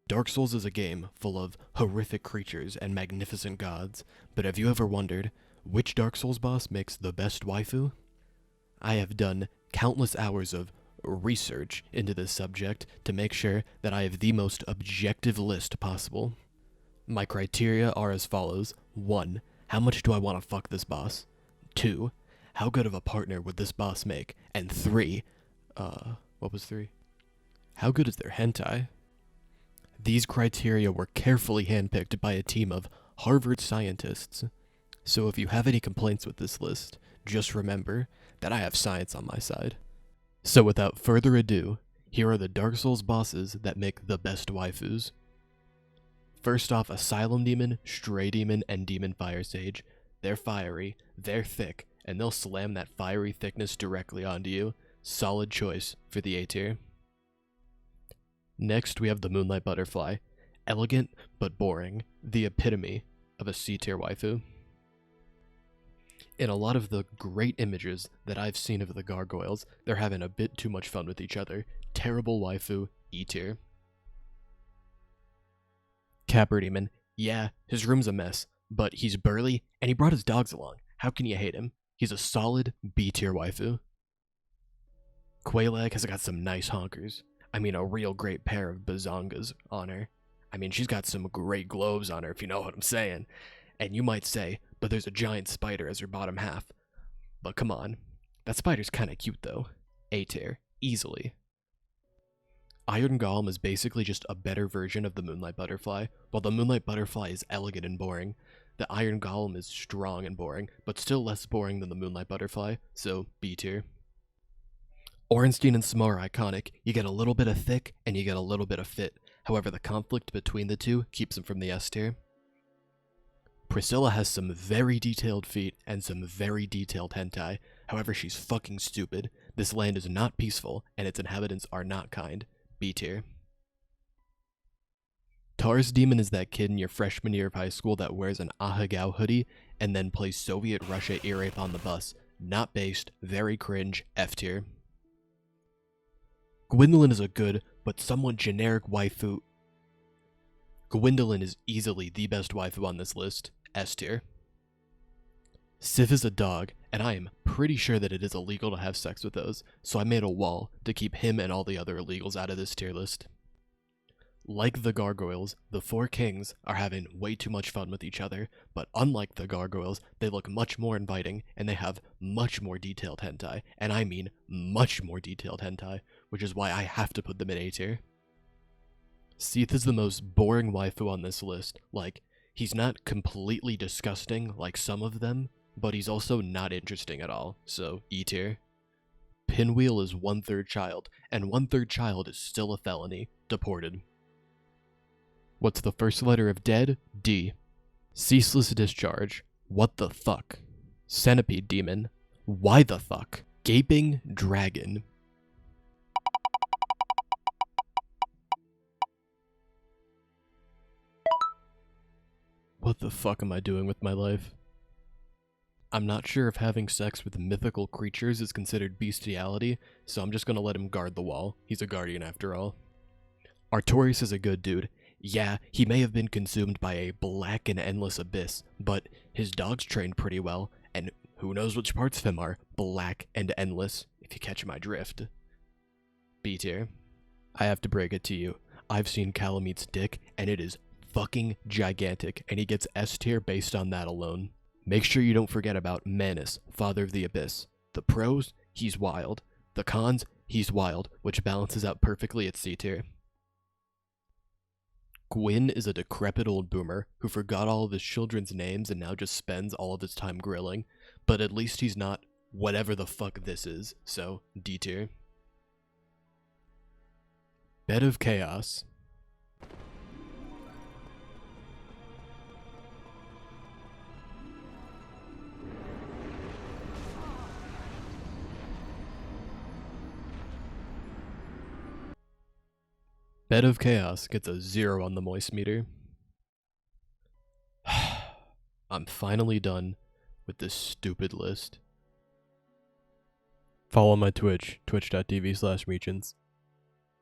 Dark Souls is a game full of horrific creatures and magnificent gods, but have you ever wondered which Dark Souls boss makes the best waifu? I have done countless hours of research into this subject to make sure that I have the most objective list possible. My criteria are as follows. 1. How much do I want to fuck this boss? 2. How good of a partner would this boss make? And 3. What was 3? How good is their hentai? These criteria were carefully handpicked by a team of Harvard scientists. So if you have any complaints with this list, just remember that I have science on my side. So without further ado, here are the Dark Souls bosses that make the best waifus. First off, Asylum Demon, Stray Demon, and Demon Fire Sage. They're fiery, they're thick, and they'll slam that fiery thickness directly onto you. Solid choice for the A tier. Next, we have the Moonlight Butterfly. Elegant, but boring. The epitome of a C tier waifu. In a lot of the great images that I've seen of the gargoyles, they're having a bit too much fun with each other. Terrible waifu, E tier. Capper Demon. Yeah, his room's a mess, but he's burly, and he brought his dogs along. How can you hate him? He's a solid B tier waifu. Quelaag has got some nice honkers. I mean, a real great pair of bazongas on her. I mean, she's got some great globes on her, if you know what I'm saying. And you might say, but there's a giant spider as her bottom half. But come on, that spider's kinda cute though. A tier, easily. Iron Golem is basically just a better version of the Moonlight Butterfly. While the Moonlight Butterfly is elegant and boring, the Iron Golem is strong and boring, but still less boring than the Moonlight Butterfly, so B tier. Ornstein and Smar are iconic. You get a little bit of thick, and you get a little bit of fit. However, the conflict between the two keeps them from the S tier. Priscilla has some very detailed feet and some very detailed hentai. However, she's fucking stupid. This land is not peaceful, and its inhabitants are not kind. B tier. Taurus Demon is that kid in your freshman year of high school that wears an Ahegao hoodie and then plays Soviet Russia ear rape on the bus. Not based, very cringe, F tier. Gwendolyn is a good, but somewhat generic waifu. Gwendolyn is easily the best waifu on this list, S tier. Sif is a dog, and I am pretty sure that it is illegal to have sex with those, so I made a wall to keep him and all the other illegals out of this tier list. Like the gargoyles, the four kings are having way too much fun with each other, but unlike the gargoyles, they look much more inviting, and they have much more detailed hentai, and I mean much more detailed hentai, which is why I have to put them in A tier. Seath is the most boring waifu on this list. Like, he's not completely disgusting like some of them, but he's also not interesting at all, so E tier. Pinwheel is 1/3 child, and 1/3 child is still a felony. Deported. What's the first letter of dead? D. Ceaseless Discharge. What the fuck? Centipede Demon. Why the fuck? Gaping Dragon. What the fuck am I doing with my life? I'm not sure if having sex with mythical creatures is considered bestiality, so I'm just gonna let him guard the wall. He's a guardian after all. Artorias is a good dude. Yeah, he may have been consumed by a black and endless abyss, but his dog's trained pretty well, and who knows which parts of him are black and endless, if you catch my drift. B tier. I have to break it to you. I've seen Calamete's dick, and it is fucking gigantic, and he gets S tier based on that alone. Make sure you don't forget about Manus, Father of the Abyss. The pros, he's wild. The cons, he's wild, which balances out perfectly at C tier. Gwyn is a decrepit old boomer who forgot all of his children's names and now just spends all of his time grilling, but at least he's not whatever the fuck this is, so D tier. Bed of Chaos. Bed of Chaos gets a 0 on the moist meter. I'm finally done with this stupid list. Follow my Twitch, twitch.tv/Meechins.